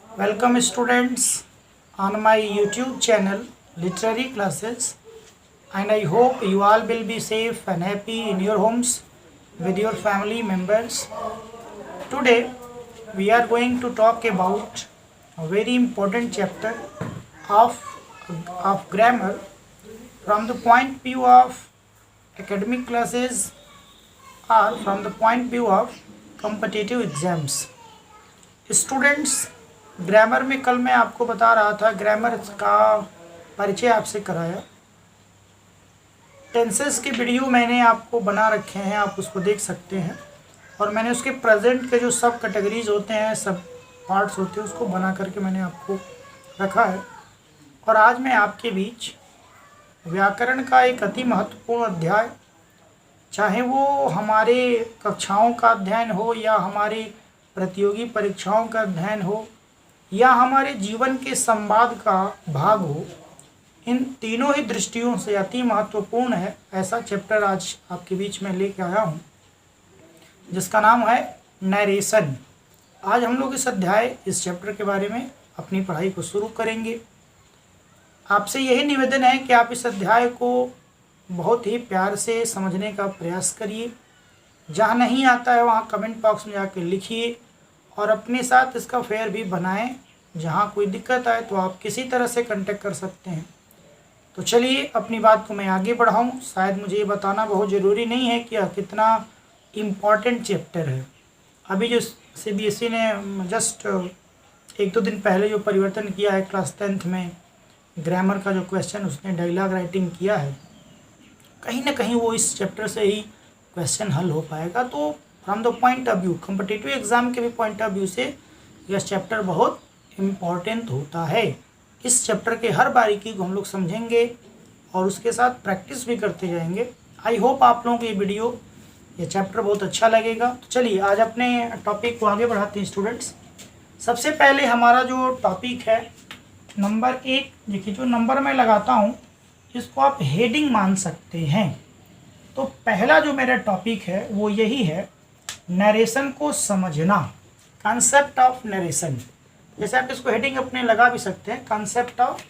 Welcome students on my YouTube channel Literary Classes, and I hope you all will be safe and happy in your homes with your family members. Today we are going to talk about a very important chapter of grammar from the point of view of academic classes or from the point of view of competitive exams. Students, grammar में कल मैं आपको बता रहा था, grammar का परिचय आपसे कराया। टेंसेस के वीडियो मैंने आपको बना रखे हैं, आप उसको देख सकते हैं। और मैंने उसके प्रेजेंट के जो सब कैटेगरीज होते हैं, सब पार्ट्स होते हैं, उसको बना करके मैंने आपको रखा है। और आज मैं आपके बीच व्याकरण का एक अति महत्वपूर्ण अध्याय, चाहे वो हमारे कक्षाओं का अध्ययन हो या हमारे प्रतियोगी परीक्षाओं का अध्ययन हो या हमारे जीवन के संवाद का भाग हो, इन तीनों ही दृष्टियों से अति महत्वपूर्ण है। ऐसा चैप्टर आज आपके बीच में लेके आया हूँ जिसका नाम है नरेशन। आज हम लोग इस चैप्टर के बारे में अपनी पढ़ाई को शुरू करेंगे। आपसे यही निवेदन है कि आप इस अध्याय को बहुत ही प्यार से समझने का प्रयास करिए। जहाँ नहीं आता है वहाँ कमेंट बॉक्स में जाके लिखिए और अपने साथ इसका फेयर भी बनाएं। जहाँ कोई दिक्कत आए तो आप किसी तरह से कांटेक्ट कर सकते हैं। तो चलिए अपनी बात को मैं आगे बढ़ाऊँ। शायद मुझे ये बताना बहुत ज़रूरी नहीं है कि यह कितना इम्पॉर्टेंट चैप्टर है। अभी जो CBSE ने जस्ट 1-2 दिन पहले जो परिवर्तन किया है क्लास 10th में, ग्रामर का जो क्वेश्चन उसने डायलॉग राइटिंग किया है, कहीं ना कहीं वो इस चैप्टर से ही क्वेश्चन हल हो पाएगा। तो from the point of view, competitive exam के भी पॉइंट ऑफ व्यू से यह चैप्टर बहुत इम्पॉर्टेंट होता है। इस चैप्टर के हर बारीकी को हम लोग समझेंगे और उसके साथ प्रैक्टिस भी करते जाएंगे। आई होप आप लोगों को ये चैप्टर बहुत अच्छा लगेगा। तो चलिए आज अपने टॉपिक को आगे बढ़ाते हैं स्टूडेंट्स। सबसे पहले हमारा जो टॉपिक है नंबर 1, देखिए जो नंबर मैं लगाता हूँ इसको आप हेडिंग मान सकते हैं। तो पहला जो मेरा टॉपिक है वो यही है, नरेशन को समझना, कॉन्सेप्ट ऑफ नरेशन। जैसे आप इसको हेडिंग अपने लगा भी सकते हैं, कॉन्सेप्ट ऑफ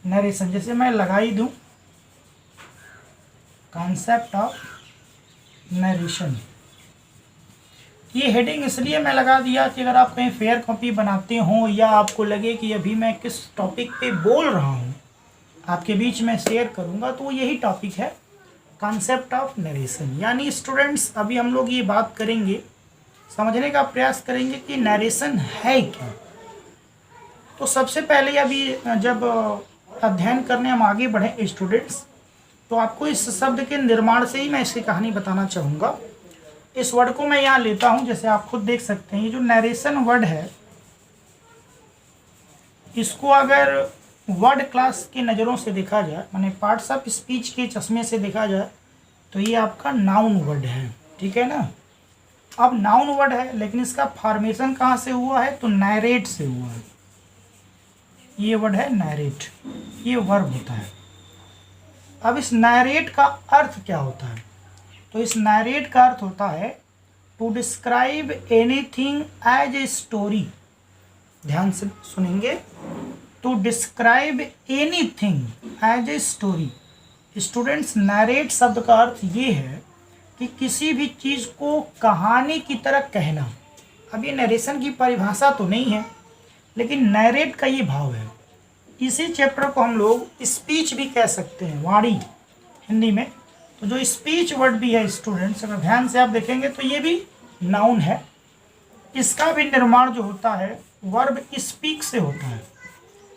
नरेशन। जैसे मैं लगा ही दूं कॉन्सेप्ट ऑफ नरेशन। ये हेडिंग इसलिए मैं लगा दिया कि अगर आप कहीं फेयर कॉपी बनाते हो या आपको लगे कि अभी मैं किस टॉपिक पे बोल रहा हूँ आपके बीच में शेयर करूँगा, तो यही टॉपिक है, कॉन्सेप्ट ऑफ नरेशन। यानी स्टूडेंट्स अभी हम लोग ये बात करेंगे, समझने का प्रयास करेंगे कि नरेशन है क्या। तो सबसे पहले अभी जब अध्ययन करने हम आगे बढ़े स्टूडेंट्स, तो आपको इस शब्द के निर्माण से ही मैं इसकी कहानी बताना चाहूँगा। इस वर्ड को मैं यहाँ लेता हूँ, जैसे आप खुद देख सकते हैं। ये जो नरेशन वर्ड है, इसको अगर वर्ड क्लास की नज़रों से देखा जाए, माने पार्ट्स ऑफ स्पीच के चश्मे से देखा जाए, तो ये आपका नाउन वर्ड है, ठीक है ना। अब नाउन वर्ड है, लेकिन इसका फॉर्मेशन कहाँ से हुआ है, तो नैरेट से हुआ है। ये वर्ड है नैरेट, ये वर्ब होता है। अब इस नैरेट का अर्थ क्या होता है, तो इस नैरेट का अर्थ होता है to describe anything as a story. ध्यान से सुनेंगे, to describe anything as a story. Students, narrate शब्द का अर्थ ये है कि किसी भी चीज़ को कहानी की तरह कहना। अब ये नरेशन की परिभाषा तो नहीं है, लेकिन नैरेट का ये भाव है। इसी चैप्टर को हम लोग स्पीच भी कह सकते हैं, वाणी हिंदी में। तो जो स्पीच वर्ड भी है स्टूडेंट्स, अगर ध्यान से आप देखेंगे तो ये भी नाउन है। इसका भी निर्माण जो होता है वर्ब स्पीक से होता है।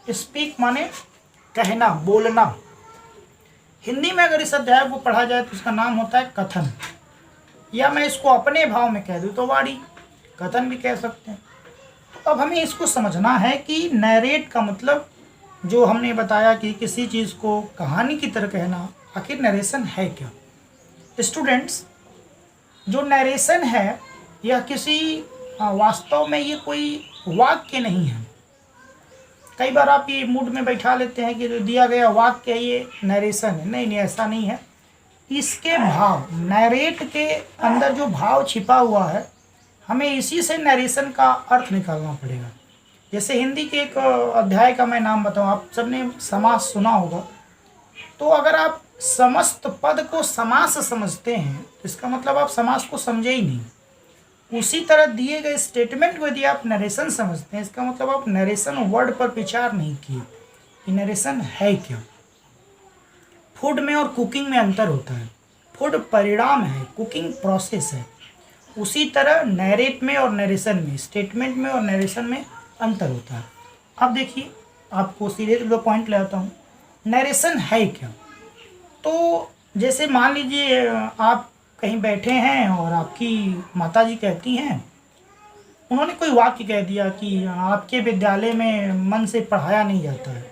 स्पीक माने कहना, बोलना। हिंदी में अगर इस अध्याय को पढ़ा जाए तो इसका नाम होता है कथन, या मैं इसको अपने भाव में कह दूँ तो वाणी, कथन भी कह सकते हैं। तो अब हमें इसको समझना है कि नैरेट का मतलब जो हमने बताया कि किसी चीज़ को कहानी की तरह कहना, आखिर नरेशन है क्या। स्टूडेंट्स, जो नरेशन है यह किसी वास्तव में ये कोई वाक्य नहीं है। कई बार आप ये मूड में बैठा लेते हैं कि जो दिया गया वाक्य है ये नरेशन है। नहीं, ऐसा नहीं है। इसके भाव, नैरेट के अंदर जो भाव छिपा हुआ है, हमें इसी से नरेशन का अर्थ निकालना पड़ेगा। जैसे हिंदी के एक अध्याय का मैं नाम बताऊं, आप सबने समास सुना होगा। तो अगर आप समस्त पद को समास समझते हैं तो इसका मतलब आप समास को समझे ही नहीं। उसी तरह दिए गए स्टेटमेंट को यदि आप नरेशन समझते हैं, इसका मतलब आप नरेशन वर्ड पर विचार नहीं किए कि नरेशन है क्या। फूड में और कुकिंग में अंतर होता है। फूड परिणाम है, कुकिंग प्रोसेस है। उसी तरह नैरेट में और नरेशन में, स्टेटमेंट में और नरेशन में अंतर होता है। अब देखिए, आपको सीधे दो पॉइंट ले आता हूँ। नरेशन है क्या? तो जैसे मान लीजिए आप कहीं बैठे हैं और आपकी माताजी कहती हैं, उन्होंने कोई वाक्य कह दिया कि आपके विद्यालय में मन से पढ़ाया नहीं जाता है।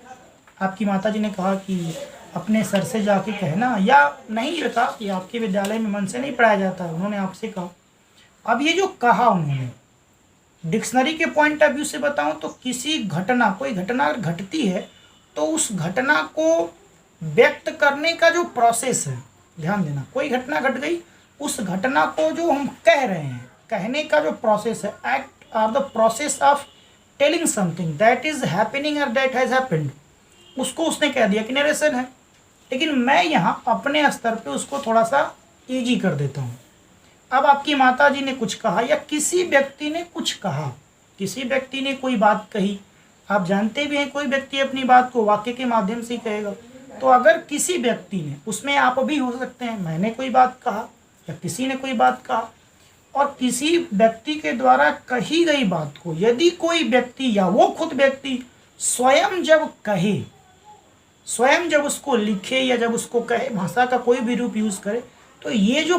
आपकी माताजी ने कहा कि अपने सर से जाके कहना, या नहीं लिखा कि आपके विद्यालय में मन से नहीं पढ़ाया जाता है, उन्होंने आपसे कहा। अब ये जो कहा उन्होंने, डिक्शनरी के पॉइंट ऑफ व्यू से बताऊं तो किसी घटना, कोई घटना अगर घटती है तो उस घटना को व्यक्त करने का जो प्रोसेस है, ध्यान देना, कोई घटना घट गई, उस घटना को जो हम कह रहे हैं, कहने का जो प्रोसेस है, act are the process of telling something that is happening और दैट हैज हैपेंड, उसको उसने कह दिया कि नरेशन है। लेकिन मैं यहाँ अपने स्तर पे उसको थोड़ा सा ईजी कर देता हूँ। अब आपकी माताजी ने कुछ कहा या किसी व्यक्ति ने कुछ कहा, किसी व्यक्ति ने कोई बात कही, आप जानते भी हैं कोई व्यक्ति अपनी बात को वाक्य के माध्यम से ही कहेगा। तो अगर किसी व्यक्ति ने, उसमें आप भी हो सकते हैं, मैंने कोई बात कहा या किसी ने कोई बात कहा, और किसी व्यक्ति के द्वारा कही गई बात को यदि कोई व्यक्ति या वो खुद व्यक्ति स्वयं जब कहे, स्वयं जब उसको लिखे या जब उसको कहे, भाषा का कोई भी रूप यूज करे, तो ये जो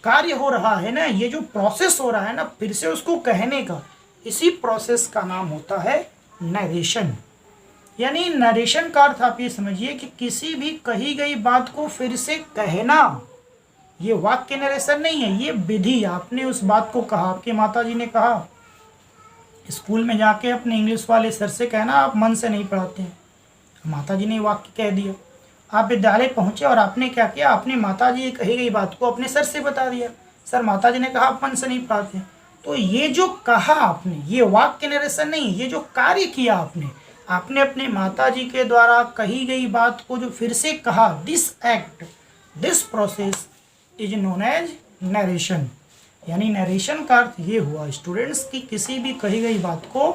कार्य हो रहा है ना, ये जो प्रोसेस हो रहा है ना फिर से उसको कहने का, इसी प्रोसेस का नाम होता है नरेशन। यानी नरेशन का अर्थ आप ये समझिए कि किसी भी कही गई बात को फिर से कहना। ये वाक्य नरेशन नहीं है, ये विधि। आपने उस बात को कहा, आपके माताजी ने कहा स्कूल में जाके अपने इंग्लिश वाले सर से कहना आप मन से नहीं पढ़ाते हैं, माताजी ने वाक्य कह दिया। आप विद्यालय पहुंचे और आपने क्या किया, आपने माताजी कही गई बात को अपने सर से बता दिया, सर माताजी ने कहा आप मन से नहीं पढ़ाते। तो ये जो कहा आपने, ये वाक्य नरेशन नहीं, ये जो कार्य किया आपने, आपने अपने माताजी के द्वारा कही गई बात को जो फिर से कहा, this act, this process is known as narration. यानी नरेशन का अर्थ ये हुआ स्टूडेंट्स की किसी भी कही गई बात को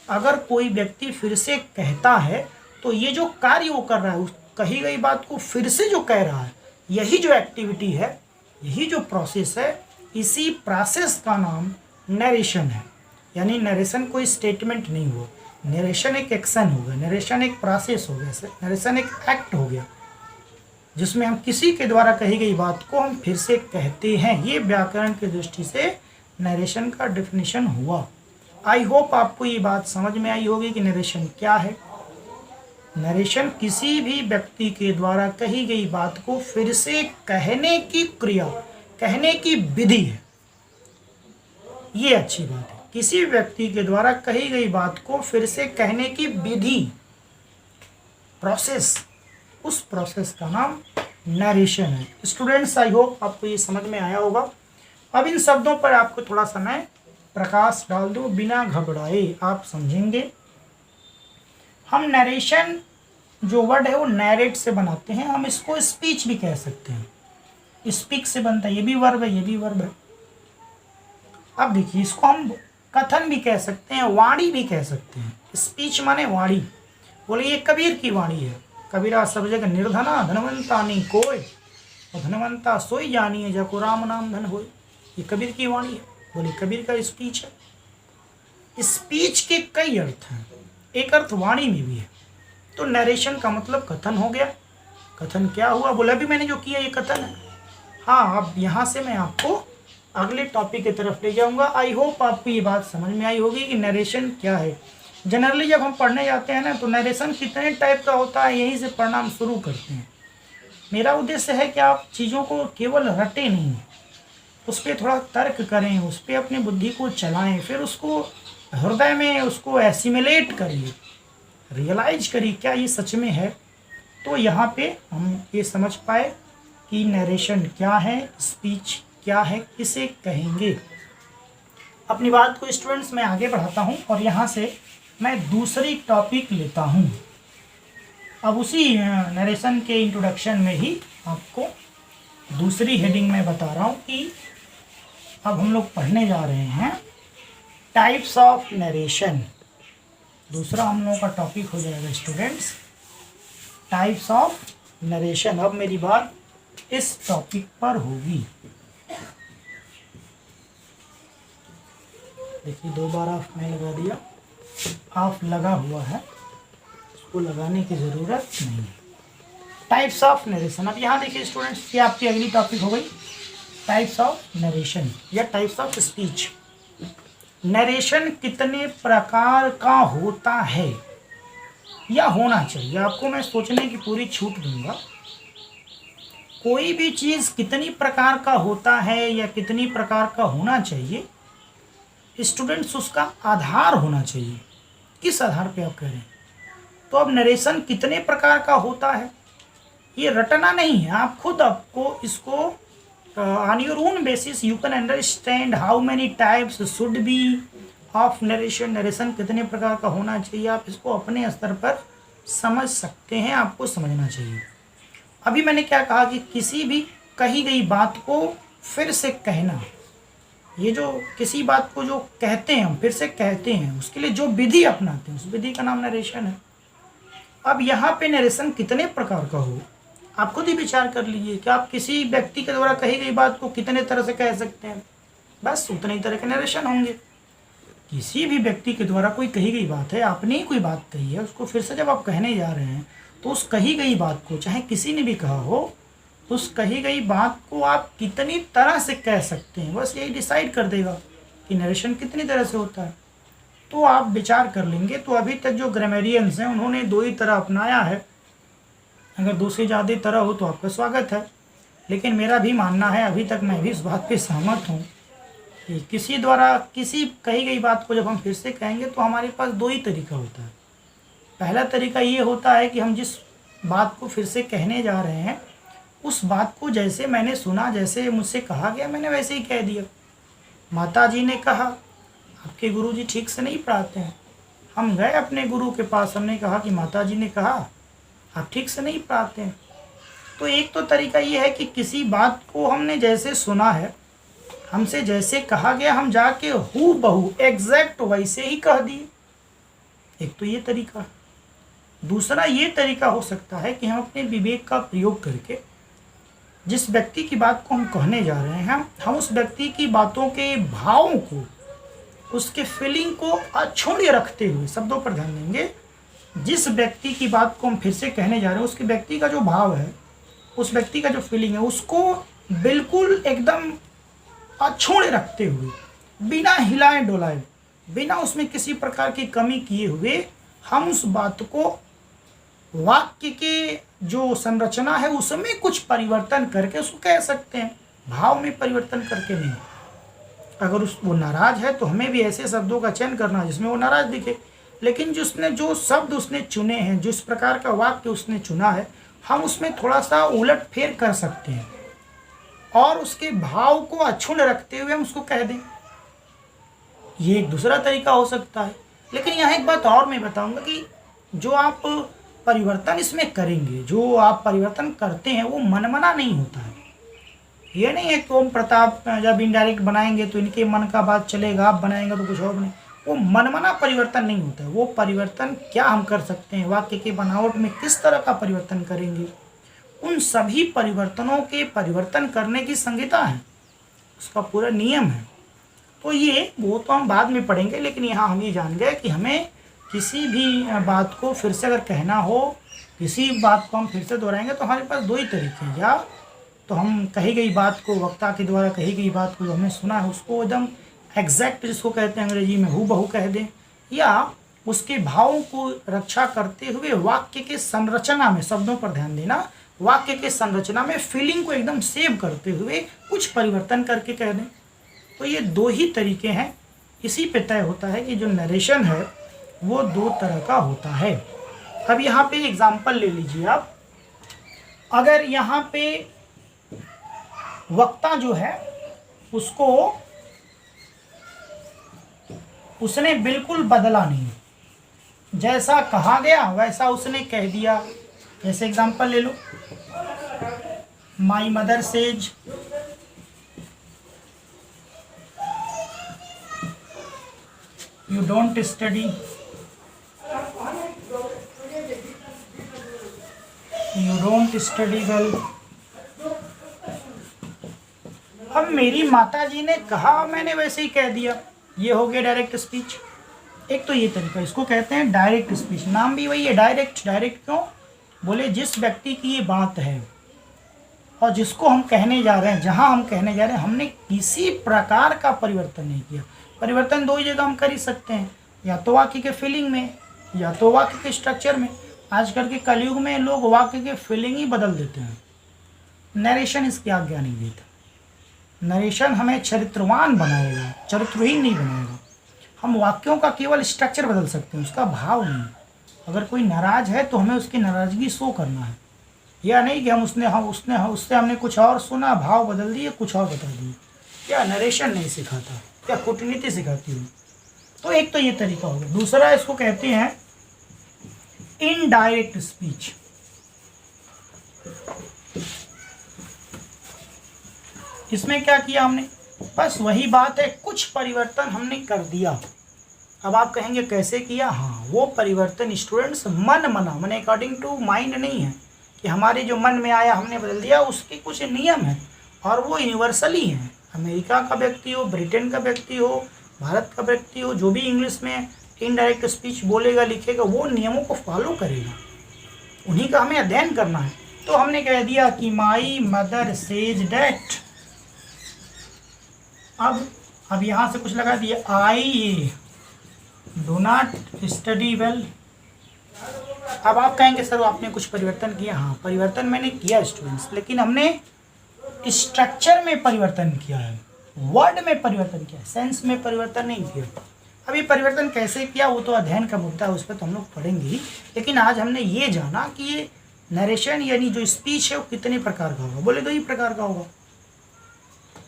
अगर कोई व्यक्ति फिर से कहता है तो ये जो कार्य वो कर रहा है, उस कही गई बात को फिर से जो कह रहा है, यही जो एक्टिविटी है, यही जो प्रोसेस है, इसी प्रोसेस का नाम नरेशन है। यानी नरेशन कोई स्टेटमेंट नहीं हुआ, नरेशन एक एक्शन हो गया, नरेशन एक प्रोसेस हो गया, नरेशन एक एक्ट हो गया जिसमें हम किसी के द्वारा कही गई बात को हम फिर से कहते हैं। ये व्याकरण की दृष्टि से नरेशन का डेफिनेशन हुआ। आई होप आपको ये बात समझ में आई होगी कि नरेशन क्या है। नरेशन किसी भी व्यक्ति के द्वारा कही गई बात को फिर से कहने की क्रिया, कहने की विधि है। ये अच्छी बात है, किसी व्यक्ति के द्वारा कही गई बात को फिर से कहने की विधि, प्रोसेस, उस प्रोसेस का नाम नरेशन है। स्टूडेंट्स आई होप आपको ये समझ में आया होगा। अब इन शब्दों पर आपको थोड़ा समय प्रकाश डाल दो, बिना घबराए आप समझेंगे। हम नरेशन जो वर्ड है वो नैरेट से बनाते हैं, हम इसको स्पीच भी कह सकते हैं, स्पीक से बनता है, ये भी वर्ब है, ये भी वर्ब है। अब देखिए, इसको हम कथन भी कह सकते हैं, वाणी भी कह सकते हैं। स्पीच माने वाणी। बोले ये कबीर की वाणी है, कबीरा सब जगह निर्धना धनवंता नहीं कोय, और धनवंता सोई जानिए जको राम नाम धन होय। ये कबीर की वाणी है, बोले कबीर का स्पीच है। स्पीच के कई अर्थ हैं, एक अर्थ वाणी में भी है। तो नरेशन का मतलब कथन हो गया। कथन क्या हुआ, बोला अभी मैंने जो किया ये कथन है। हाँ, अब यहाँ से मैं आपको अगले टॉपिक की तरफ ले जाऊंगा। आई होप आपको ये बात समझ में आई होगी कि नरेशन क्या है। जनरली जब हम पढ़ने जाते हैं ना तो नरेशन कितने टाइप का होता है, यहीं से पढ़ना हम शुरू करते हैं। मेरा उद्देश्य है कि आप चीज़ों को केवल रटें नहीं, उस पर थोड़ा तर्क करें, उस पर अपनी बुद्धि को चलाएं, फिर उसको हृदय में उसको एसिमिलेट करिए, रियलाइज करिए क्या ये सच में है। तो यहाँ पे हम ये समझ पाए कि नरेशन क्या है, स्पीच क्या है, किसे कहेंगे। अपनी बात को स्टूडेंट्स मैं आगे बढ़ाता हूँ और यहाँ से मैं दूसरी टॉपिक लेता हूँ। अब उसी नरेशन के इंट्रोडक्शन में ही आपको दूसरी हेडिंग में बता रहा हूँ कि अब हम लोग पढ़ने जा रहे हैं टाइप्स ऑफ नरेशन। दूसरा हम लोगों का टॉपिक हो जाएगा स्टूडेंट्स टाइप्स ऑफ नरेशन। अब मेरी बात इस टॉपिक पर होगी। देखिए 2 बार ऑफ मैं लगा दिया, ऑफ लगा हुआ है, उसको लगाने की ज़रूरत नहीं है। Types of narration. अब यहाँ देखिए स्टूडेंट्स, ये आपकी अगली टॉपिक हो गई टाइप्स ऑफ नरेशन या टाइप्स ऑफ स्पीच। नरेशन कितने प्रकार का होता है या होना चाहिए, आपको मैं सोचने की पूरी छूट दूंगा। कोई भी चीज़ कितनी प्रकार का होता है या कितनी प्रकार का होना चाहिए, स्टूडेंट्स उसका आधार होना चाहिए। किस आधार पे आप कह रहे हैं? तो अब नरेशन कितने प्रकार का होता है ये रटना नहीं है, आप खुद आपको इसको on your own basis you can understand how many types should be of narration. Narration कितने प्रकार का होना चाहिए, आप इसको अपने स्तर पर समझ सकते हैं, आपको समझना चाहिए। अभी मैंने क्या कहा कि किसी भी कही गई बात को फिर से कहना, ये जो किसी बात को जो कहते हैं हम फिर से कहते हैं, उसके लिए जो विधि अपनाते हैं उस विधि का नाम नरेशन है। अब यहाँ पे नरेशन कितने प्रकार का हो, आप खुद ही विचार कर लीजिए कि आप किसी व्यक्ति के द्वारा कही गई बात को कितने तरह से कह सकते हैं, बस उतने ही तरह के नरेशन होंगे। किसी भी व्यक्ति के द्वारा कोई कही गई बात है, आपने ही कोई बात कही है, उसको फिर से जब आप कहने जा रहे हैं तो उस कही गई बात को चाहे किसी ने भी कहा हो, उस कही गई बात को आप कितनी तरह से कह सकते हैं, बस यही डिसाइड कर देगा कि नरेशन कितनी तरह से होता है। तो आप विचार कर लेंगे। तो अभी तक जो ग्रामेरियंस हैं उन्होंने 2 ही तरह अपनाया है, अगर 2 से ज़्यादा तरह हो तो आपका स्वागत है, लेकिन मेरा भी मानना है, अभी तक मैं भी इस बात पे सहमत हूँ कि किसी द्वारा किसी कही गई बात को जब हम फिर से कहेंगे तो हमारे पास 2 ही तरीका होता है। पहला तरीका ये होता है कि हम जिस बात को फिर से कहने जा रहे हैं उस बात को जैसे मैंने सुना, जैसे मुझसे कहा गया, मैंने वैसे ही कह दिया। माता जी ने कहा आपके गुरु जी ठीक से नहीं पढ़ाते हैं, हम गए अपने गुरु के पास, हमने कहा कि माता जी ने कहा आप ठीक से नहीं पढ़ाते हैं। तो एक तो तरीका ये है कि किसी बात को हमने जैसे सुना है, हमसे जैसे कहा गया, हम जाके हूबहू एग्जैक्ट वैसे ही कह दिए, एक तो ये तरीका। दूसरा ये तरीका हो सकता है कि हम अपने विवेक का प्रयोग करके जिस व्यक्ति की बात को हम कहने जा रहे हैं, हम उस व्यक्ति की बातों के भावों को, उसके फीलिंग को अक्षुण्ण रखते हुए, शब्दों पर ध्यान देंगे, जिस व्यक्ति की बात को हम फिर से कहने जा रहे हैं उसके व्यक्ति का जो भाव है, उस व्यक्ति का जो फीलिंग है, उसको बिल्कुल एकदम अक्षुण्ण रखते हुए, बिना हिलाए डोलाए, बिना उसमें किसी प्रकार की कमी किए हुए, हम उस बात को वाक्य के जो संरचना है उसमें कुछ परिवर्तन करके उसको कह सकते हैं, भाव में परिवर्तन करके नहीं। अगर वो नाराज है तो हमें भी ऐसे शब्दों का चयन करना जिसमें वो नाराज दिखे, लेकिन जिसने जो शब्द उसने चुने हैं, जिस प्रकार का वाक्य उसने चुना है, हम उसमें थोड़ा सा उलट फेर कर सकते हैं और उसके भाव को अक्षुण्ण रखते हुए हम उसको कह दें। ये एक दूसरा तरीका हो सकता है। लेकिन यहाँ एक बात और मैं बताऊंगा कि जो आप परिवर्तन इसमें करेंगे, जो आप परिवर्तन करते हैं, वो मनमना नहीं होता है। ये नहीं है कि ओम प्रताप जब इनडायरेक्ट बनाएंगे तो इनके मन का बात चलेगा, आप बनाएंगे तो कुछ और नहीं, वो मनमना परिवर्तन नहीं होता है। वो परिवर्तन क्या हम कर सकते हैं, वाक्य की बनावट में किस तरह का परिवर्तन करेंगे, उन सभी परिवर्तनों के परिवर्तन करने की संहिता है, उसका पूरा नियम है। तो ये वो तो हम बाद में पढ़ेंगे, लेकिन यहाँ हम ये जान गए कि हमें किसी भी बात को फिर से अगर कहना हो, किसी बात को हम फिर से दोहराएंगे तो हमारे पास 2 ही तरीके हैं। या तो हम कही गई बात को, वक्ता के द्वारा कही गई बात को जो हमने सुना है उसको एकदम एग्जैक्ट, जिसको कहते हैं अंग्रेजी में हूबहू कह दें, या उसके भावों को रक्षा करते हुए वाक्य के संरचना में, शब्दों पर ध्यान देना, वाक्य के संरचना में फीलिंग को एकदम सेव करते हुए कुछ परिवर्तन करके कह दें। तो ये 2 ही तरीके हैं। इसी पे तय होता है कि जो नरेशन है वो 2 तरह का होता है। अब यहाँ पे एग्जाम्पल ले लीजिए आप। अगर यहाँ पे वक्ता जो है उसने बिल्कुल बदला नहीं, जैसा कहा गया वैसा उसने कह दिया। जैसे एग्जांपल ले लो, my mother says you don't study, you don't study well. अब मेरी माता जी ने कहा, मैंने वैसे ही कह दिया, ये हो गया डायरेक्ट स्पीच। एक तो ये तरीका, इसको कहते हैं डायरेक्ट स्पीच। नाम भी वही है, डायरेक्ट। डायरेक्ट क्यों? बोले जिस व्यक्ति की ये बात है और जिसको हम कहने जा रहे हैं, जहां हम कहने जा रहे हैं, हमने किसी प्रकार का परिवर्तन नहीं किया। परिवर्तन दो ही जगह हम कर ही सकते हैं, या तो वाक्य के फीलिंग में, या तो वाक्य के स्ट्रक्चर में। आजकल के कलयुग में लोग वाक्य के फीलिंग ही बदल देते हैं। नरेशन इसकी आज्ञा नहीं देता। नरेशन हमें चरित्रवान बनाएगा, चरित्रहीन नहीं बनाएगा। हम वाक्यों का केवल स्ट्रक्चर बदल सकते हैं, उसका भाव नहीं। अगर कोई नाराज है तो हमें उसकी नाराजगी शो करना है, या नहीं कि उससे हमने कुछ और सुना, भाव बदल दिए, कुछ और बता दिए। क्या नरेशन नहीं सिखाता, क्या कूटनीति सिखाती है? तो एक तो ये तरीका होगा। दूसरा, इसको कहते हैं इनडायरेक्ट स्पीच। इसमें क्या किया हमने? बस वही बात है, कुछ परिवर्तन हमने कर दिया। अब आप कहेंगे कैसे किया? हाँ, वो परिवर्तन स्टूडेंट्स मन मना, मैंने अकॉर्डिंग टू माइंड नहीं है कि हमारे जो मन में आया हमने बदल दिया। उसके कुछ नियम हैं और वो यूनिवर्सली हैं। अमेरिका का व्यक्ति हो, ब्रिटेन का व्यक्ति हो, भारत का व्यक्ति हो, जो भी इंग्लिश में इनडायरेक्ट स्पीच बोलेगा, लिखेगा, वो नियमों को फॉलो करेगा। उन्हीं का हमें अध्ययन करना है। तो हमने कह दिया कि माई मदर सेज डैट। अब यहाँ से कुछ लगा दिया, I do not study well. अब आप कहेंगे सर आपने कुछ परिवर्तन किया। हाँ, परिवर्तन मैंने किया स्टूडेंट्स, लेकिन हमने स्ट्रक्चर में परिवर्तन किया है, वर्ड में परिवर्तन किया है, सेंस में परिवर्तन नहीं किया। अब ये परिवर्तन कैसे किया वो तो अध्ययन का मुद्दा है, उस पर तो हम लोग पढ़ेंगे ही। लेकिन आज हमने ये जाना कि ये नरेशन यानी जो स्पीच है वो कितने प्रकार का होगा। बोले दो ही प्रकार का होगा।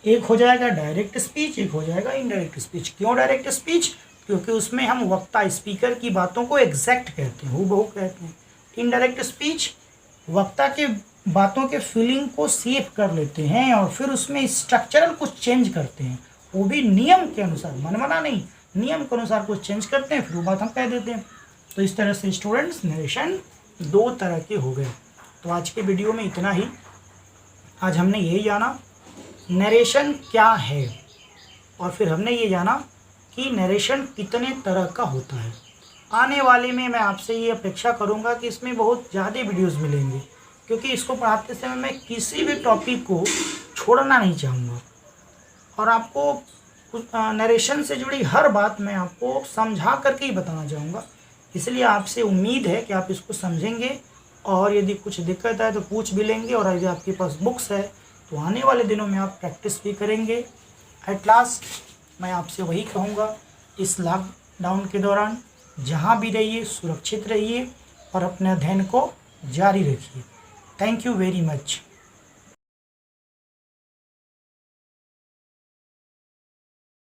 एक हो जाएगा डायरेक्ट स्पीच, एक हो जाएगा इनडायरेक्ट स्पीच। क्यों डायरेक्ट स्पीच? क्योंकि उसमें हम वक्ता, स्पीकर की बातों को एग्जैक्ट कहते हैं, हूबहू कहते हैं। इनडायरेक्ट स्पीच वक्ता के बातों के फीलिंग को सेव कर लेते हैं और फिर उसमें स्ट्रक्चरल कुछ चेंज करते हैं, वो भी नियम के अनुसार, मनमाना नहीं, नियम के अनुसार कुछ चेंज करते हैं, फिर वो बात हम कह देते हैं। तो इस तरह से स्टूडेंट्स नरेशन दो तरह के हो गए। तो आज के वीडियो में इतना ही। आज हमने यही जाना नरेशन क्या है, और फिर हमने ये जाना कि नरेशन कितने तरह का होता है। आने वाले में मैं आपसे ये अपेक्षा करूँगा कि इसमें बहुत ज़्यादा वीडियोस मिलेंगे, क्योंकि इसको पढ़ाते समय मैं किसी भी टॉपिक को छोड़ना नहीं चाहूँगा और आपको नरेशन से जुड़ी हर बात मैं आपको समझा करके ही बताना चाहूँगा। इसलिए आपसे उम्मीद है कि आप इसको समझेंगे और यदि कुछ दिक्कत है तो पूछ भी लेंगे, और यदि आपके पास बुक्स है तो आने वाले दिनों में आप प्रैक्टिस भी करेंगे। एट लास्ट मैं आपसे वही कहूँगा, इस लॉकडाउन के दौरान जहाँ भी रहिए सुरक्षित रहिए और अपने अध्ययन को जारी रखिए। Thank you very much.